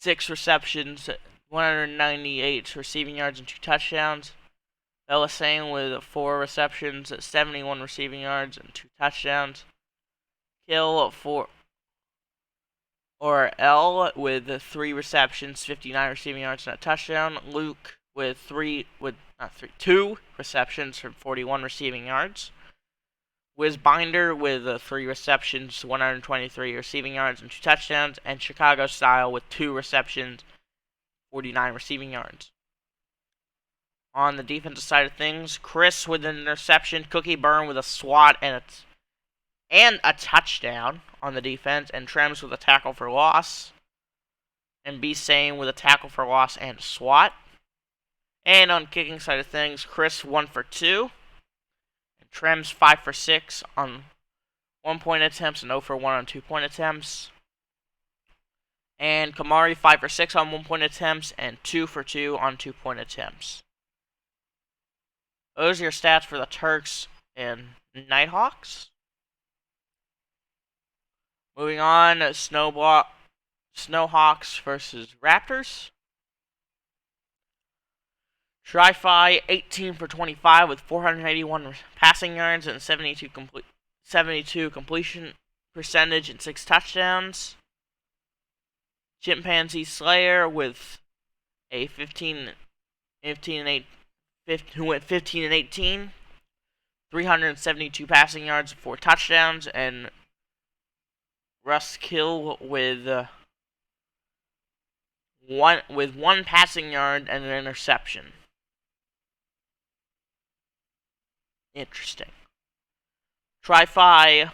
6 receptions, 198 receiving yards and 2 touchdowns. Belisane with 4 receptions, 71 receiving yards and 2 touchdowns. Kill L with 3 receptions, 59 receiving yards and a touchdown. Luke with 2 receptions for 41 receiving yards. Wizbinder with 3 receptions, 123 receiving yards and 2 touchdowns, and Chicago Style with 2 receptions, 49 receiving yards. On the defensive side of things, Chris with an interception, Cookie Burn with a swat and a touchdown on the defense, and Trems with a tackle for loss, and B. Sane with a tackle for loss and a swat. And on kicking side of things, Chris 1 for 2. Trems 5 for 6 on 1-point attempts and 0 for 1 on 2-point attempts. And Kamari 5 for 6 on 1-point attempts and 2 for 2 on 2-point attempts. Those are your stats for the Turks and Nighthawks. Moving on, Snowhawks versus Raptors. Tri-Fi 18 for 25 with 481 passing yards and 72 completion percentage and 6 touchdowns. Chimpanzee Slayer with a 15 and 18, 372 passing yards and 4 touchdowns, and Russ Kill with one passing yard and an interception. Interesting. Tri-Fi,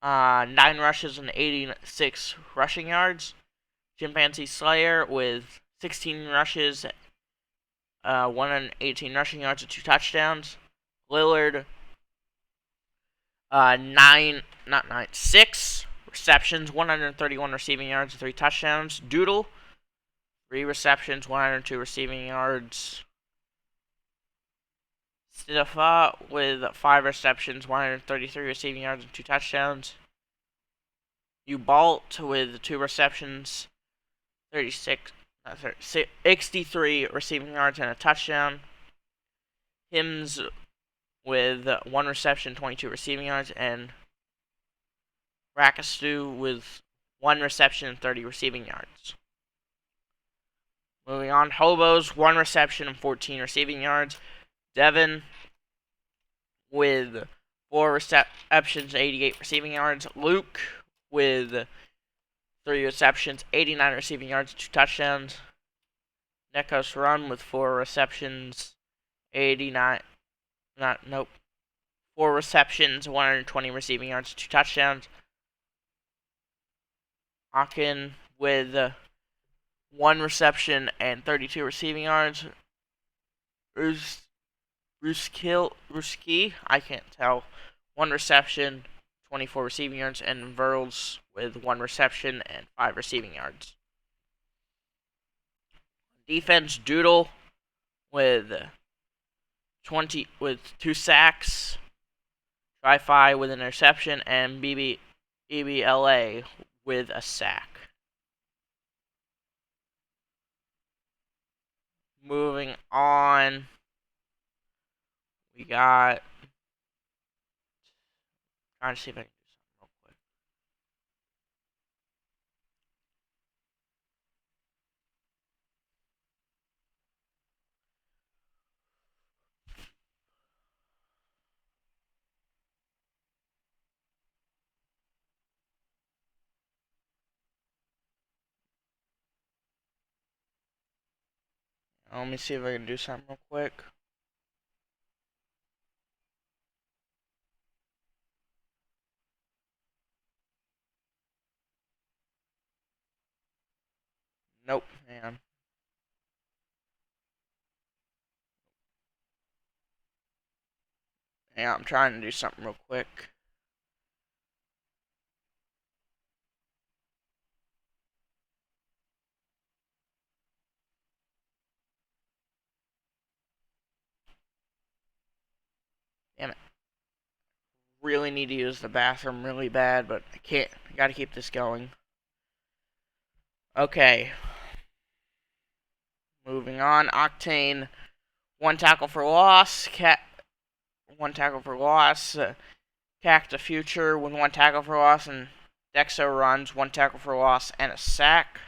9 rushes and 86 rushing yards. Chimpanzee Slayer with 16 rushes, 118 rushing yards and 2 touchdowns. Lillard, 6 receptions, 131 receiving yards, and 3 touchdowns. Doodle, 3 receptions, 102 receiving yards. Stifa with 5 receptions, 133 receiving yards, and 2 touchdowns. Ubalt with 2 receptions, 63 receiving yards, and a touchdown. Hims with 1 reception, 22 receiving yards, and Rakastu with 1 reception and 30 receiving yards. Moving on, Hobos, 1 reception and 14 receiving yards. Devin with 4 receptions, 88 receiving yards. Luke with 3 receptions, 89 receiving yards, 2 touchdowns. Nekos Run with 4 receptions, 89. 4 receptions, 120 receiving yards, 2 touchdowns. Akin with 1 reception and 32 receiving yards. Ruski, I can't tell, 1 reception, 24 receiving yards, and Verls with 1 reception and 5 receiving yards. Defense, Doodle with 2 sacks, Tri-Fi with an interception, and BBLA with a sack. Moving on, we got. Trying to see if I can do something real quick. Let me see if I can do something real quick. Nope, man. Yeah, I'm trying to do something real quick. Damn it. Really need to use the bathroom really bad, but I can't. I gotta keep this going. Okay. Moving on. Octane, 1 tackle for loss. 1 tackle for loss. Cacta Future with 1 tackle for loss. And Dexo Runs, 1 tackle for loss and a sack.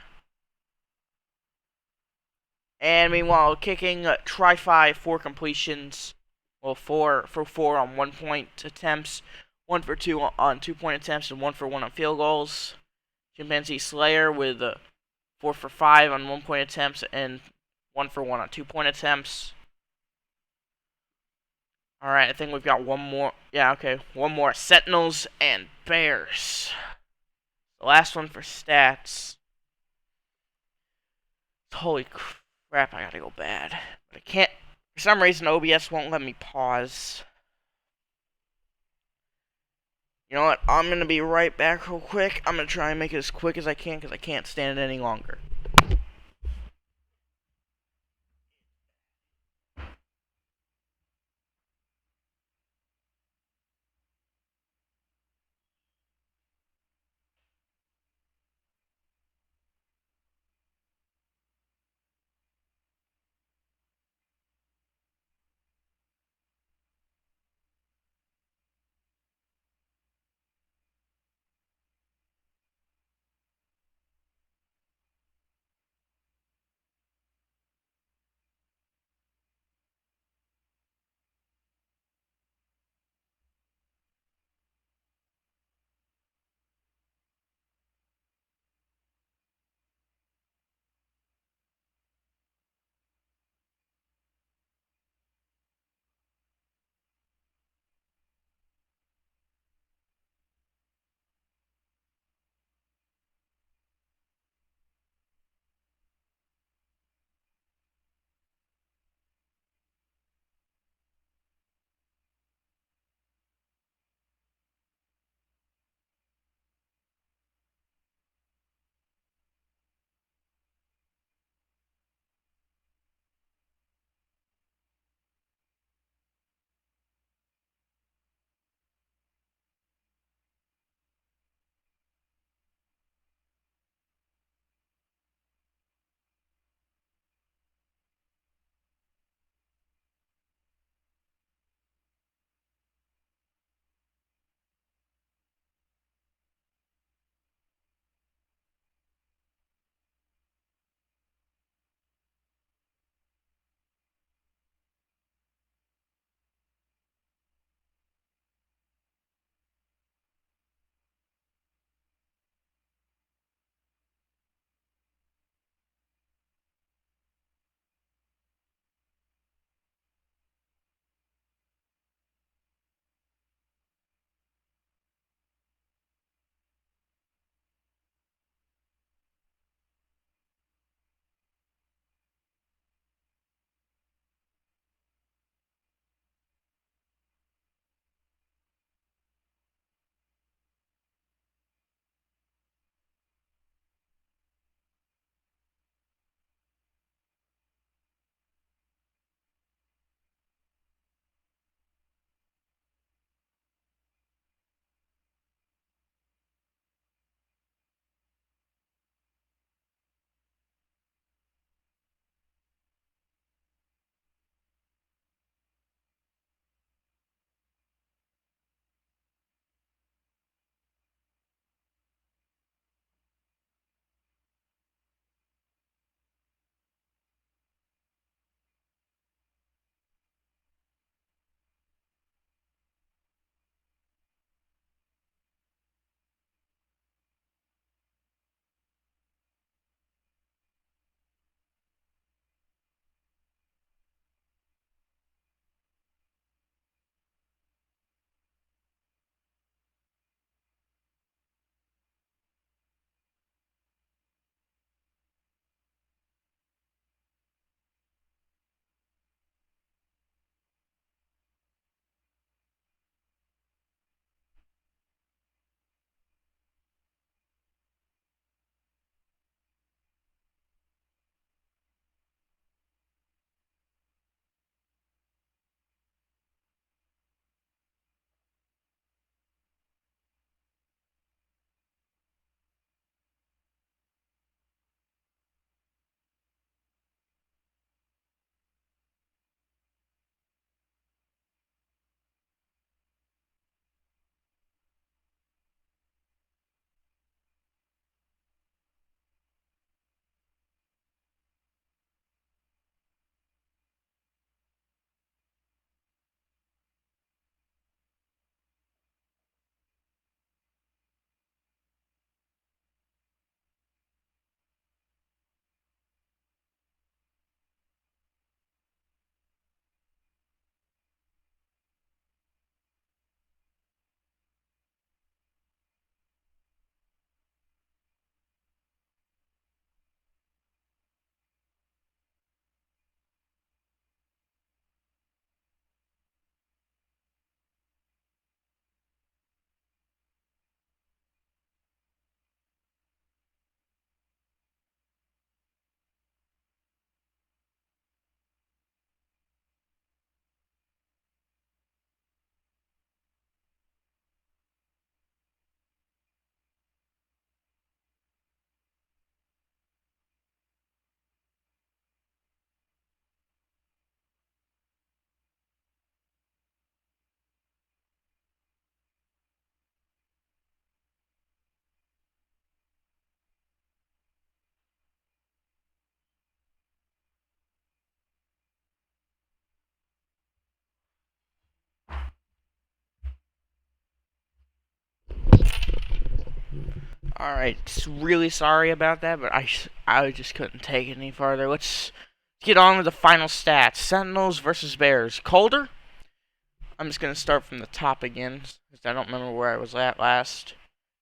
And meanwhile, kicking, Tri-Fi, 4 completions. Well, 4 for 4 on 1-point attempts, 1 for 2 on 2-point attempts, and 1 for 1 on field goals. Chimpanzee Slayer with 4 for 5 on 1-point attempts and 1 for 1 on 2-point attempts. Alright, I think we've got one more. Yeah, okay. One more. Sentinels and Bears. The last one for stats. Holy crap, I gotta go bad. But I can't. For some reason, OBS won't let me pause. You know what? I'm gonna be right back real quick. I'm gonna try and make it as quick as I can because I can't stand it any longer. Alright, really sorry about that, but I just couldn't take it any farther. Let's get on with the final stats. Sentinels versus Bears. Colder? I'm just going to start from the top again, because I don't remember where I was at last.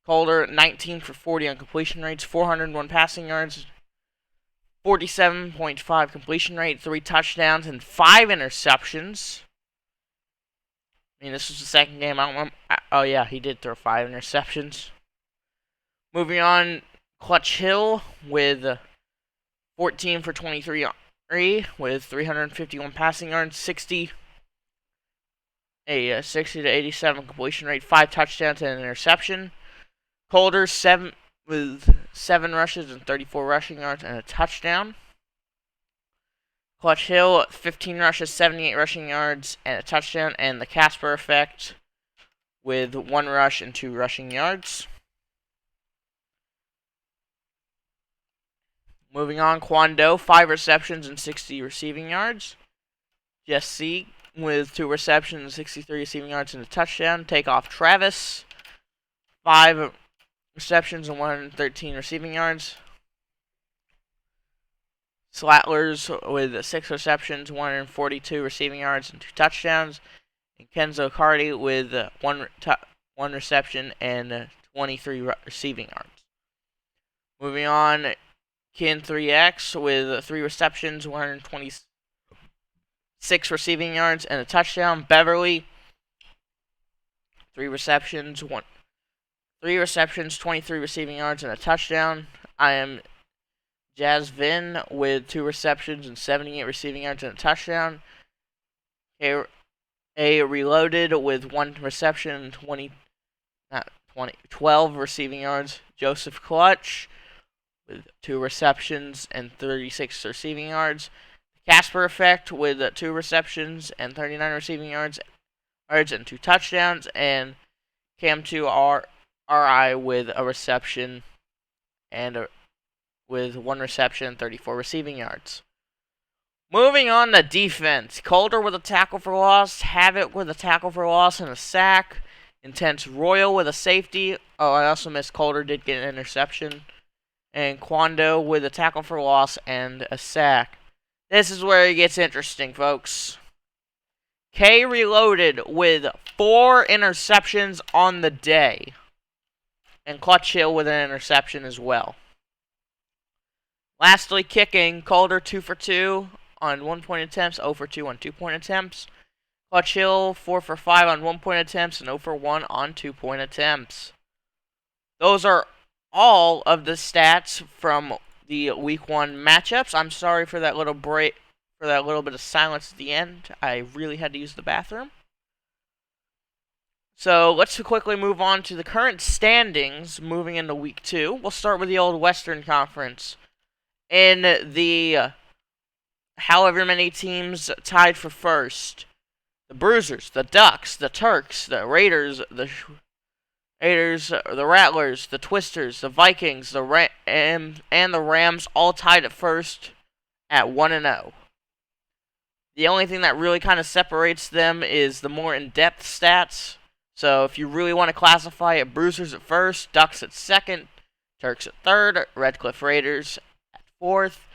Colder, 19 for 40 on completion rates, 401 passing yards, 47.5 completion rate, 3 touchdowns, and 5 interceptions. I mean, this was the second game. I don't remember. Oh, yeah, he did throw 5 interceptions. Moving on, Clutch Hill with 14 for 23 with 351 passing yards, 60 to 87 completion rate, 5 touchdowns and an interception. Colder with 7 rushes and 34 rushing yards and a touchdown. Clutch Hill, 15 rushes, 78 rushing yards and a touchdown, and the Casper effect with 1 rush and 2 rushing yards. Moving on, Kwando, 5 receptions and 60 receiving yards. Jesse with 2 receptions, 63 receiving yards, and a touchdown. Take off Travis, 5 receptions and 113 receiving yards. Slattlers with 6 receptions, 142 receiving yards, and 2 touchdowns. And Kenzo Cardi with 1 reception and 23 receiving yards. Moving on, Kin 3X with 3 receptions, 126 receiving yards, and a touchdown. Beverly, 3 receptions, 23 receiving yards, and a touchdown. I am Jasvin with 2 receptions and 78 receiving yards and a touchdown. A Reloaded with 1 reception and 12 receiving yards. Joseph Clutch with 2 receptions and 36 receiving yards. Casper Effect with 2 receptions and 39 receiving yards and 2 touchdowns. And Cam2 RI with a reception and with 1 reception and 34 receiving yards. Moving on to defense. Calder with a tackle for loss. Havoc with a tackle for loss and a sack. Intense Royal with a safety. Oh, I also missed Calder did get an interception. And Kwando with a tackle for loss and a sack. This is where it gets interesting, folks. K Reloaded with 4 interceptions on the day. And Clutch Hill with an interception as well. Lastly, kicking. Calder 2 for 2 on 1-point attempts, 0 for 2 on 2-point attempts. Clutch Hill 4 for 5 on 1-point attempts and 0 for 1 on 2-point attempts. Those are all of the stats from the Week 1 matchups. I'm sorry for that little break, for that little bit of silence at the end. I really had to use the bathroom. So let's quickly move on to the current standings moving into Week 2. We'll start with the old Western Conference. In the however many teams tied for first, the Bruisers, the Ducks, the Turks, the Raiders, the Rattlers, the Twisters, the Vikings, and the Rams all tied at first at 1-0. The only thing that really kind of separates them is the more in-depth stats. So if you really want to classify it, Bruisers at first, Ducks at second, Turks at third, Redcliffe Raiders at fourth,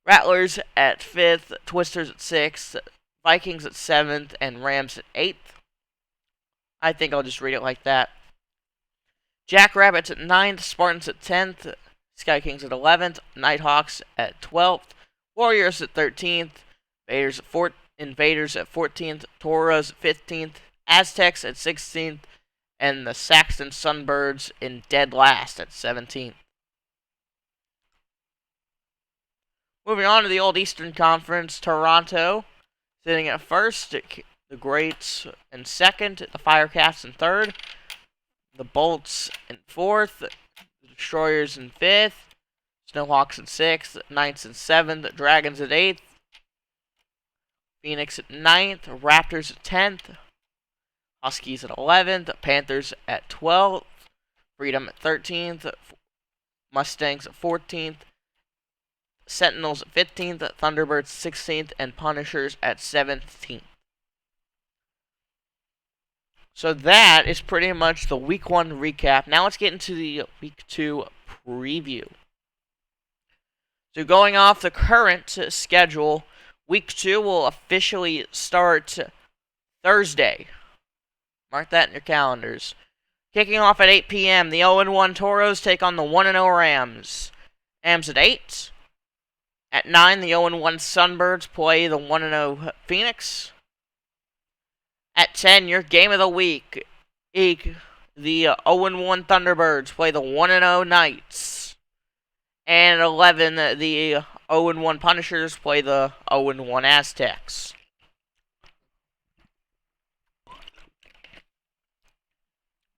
Rattlers at fifth, Twisters at sixth, Vikings at seventh, and Rams at eighth. I think I'll just read it like that. Jackrabbits at 9th, Spartans at 10th, Sky Kings at 11th, Nighthawks at 12th, Warriors at 13th, Invaders at 14th, Toros at 15th, Aztecs at 16th, and the Saxton Sunbirds in dead last at 17th. Moving on to the old Eastern Conference, Toronto sitting at first, the Greats in second, the Firecats in third, the Bolts in fourth, the Destroyers in fifth, Snowhawks in sixth, Knights in seventh, Dragons at eighth, Phoenix at 9th, Raptors at 10th, Huskies at 11th, Panthers at 12th, Freedom at 13th, Mustangs at 14th, Sentinels at 15th, Thunderbirds 16th, and Punishers at 17th. So that is pretty much the Week 1 recap. Now let's get into the Week 2 preview. So going off the current schedule, Week 2 will officially start Thursday. Mark that in your calendars. Kicking off at 8 p.m., the 0-1 Toros take on the 1-0 Rams. Rams at 8. At 9, the 0-1 Sunbirds play the 1-0 Phoenix. At 10, your game of the week, the 0-1 Thunderbirds play the 1-0 Knights. And at 11, the 0-1 Punishers play the 0-1 Aztecs.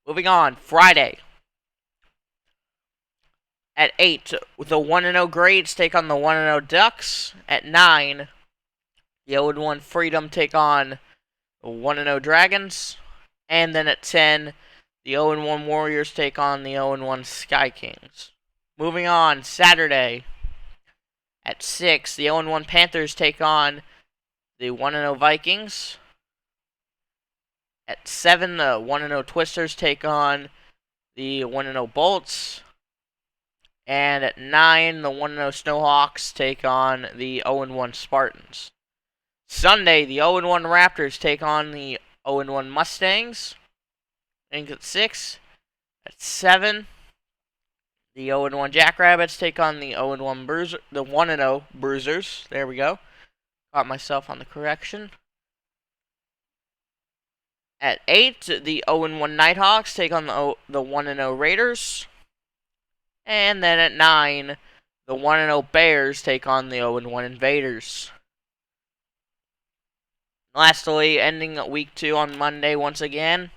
Moving on, Friday. At 8, the 1-0 Grades take on the 1-0 Ducks. At 9, the 0-1 Freedom take on the 1-0 Dragons. And then at 10, the 0-1 Warriors take on the 0-1 Sky Kings. Moving on, Saturday. At 6, the 0-1 Panthers take on the 1-0 Vikings. At 7, the 1-0 Twisters take on the 1-0 Bolts. And at 9, the 1-0 Snowhawks take on the 0-1 Spartans. Sunday, the 0-1 Raptors take on the 0-1 Mustangs. And at 6, at 7, the 0-1 Jackrabbits take on the 0-1 the 1-0 Bruisers. There we go. Caught myself on the correction. At 8, the 0-1 Nighthawks take on the 1-0 Raiders. And then at 9, the 1-0 Bears take on the 0-1 Invaders. Lastly, ending Week 2 on Monday once again,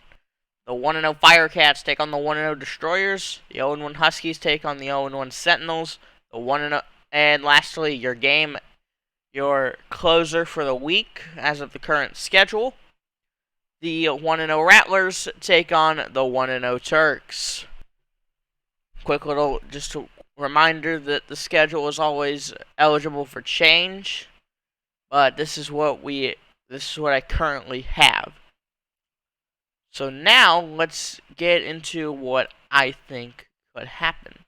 the 1-0 Firecats take on the 1-0 Destroyers. The 0-1 Huskies take on the 0-1 Sentinels. The 1-0, and lastly, your closer for the week as of the current schedule. The 1-0 Rattlers take on the 1-0 Turks. Quick little just a reminder that the schedule is always eligible for change, but this is what I currently have. So now let's get into what I think could happen.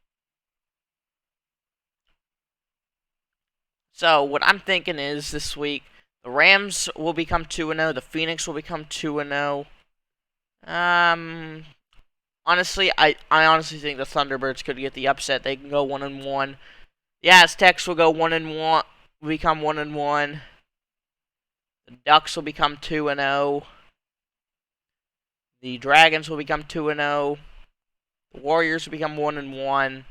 So what I'm thinking is this week the Rams will become 2-0, the Phoenix will become 2-0. Honestly, I honestly think the Thunderbirds could get the upset. They can go 1-1. The Aztecs will go 1-1, become 1-1. The Ducks will become 2-0. The Dragons will become 2-0. The Warriors will become 1-1.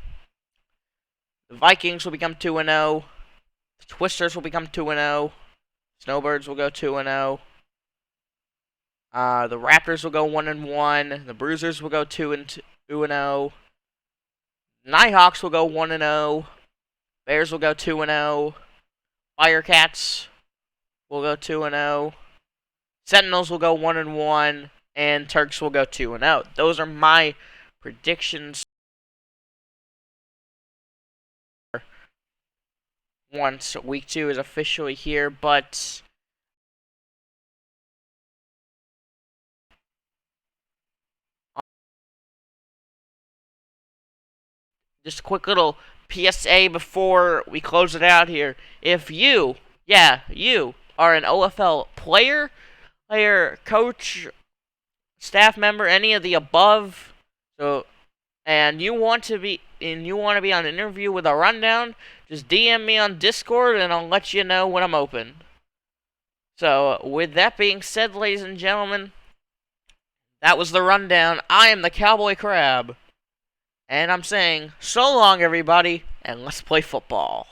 The Vikings will become 2-0. The Twisters will become 2-0. Snowbirds will go 2-0. The Raptors will go 1-1. The Bruisers will go 2-0. Nighthawks will go 1-0. Bears will go 2-0. Firecats will go 2-0. Sentinels will go 1-1. And Turks will go 2-0. Those are my predictions once Week 2 is officially here, but just a quick little PSA before we close it out here. If you are an OFL player, coach, staff member, any of the above, and you want to be on an interview with a rundown, just DM me on Discord and I'll let you know when I'm open. So, with that being said, ladies and gentlemen, that was the rundown. I am the Cowboy Crab. And I'm saying, so long, everybody, and let's play football.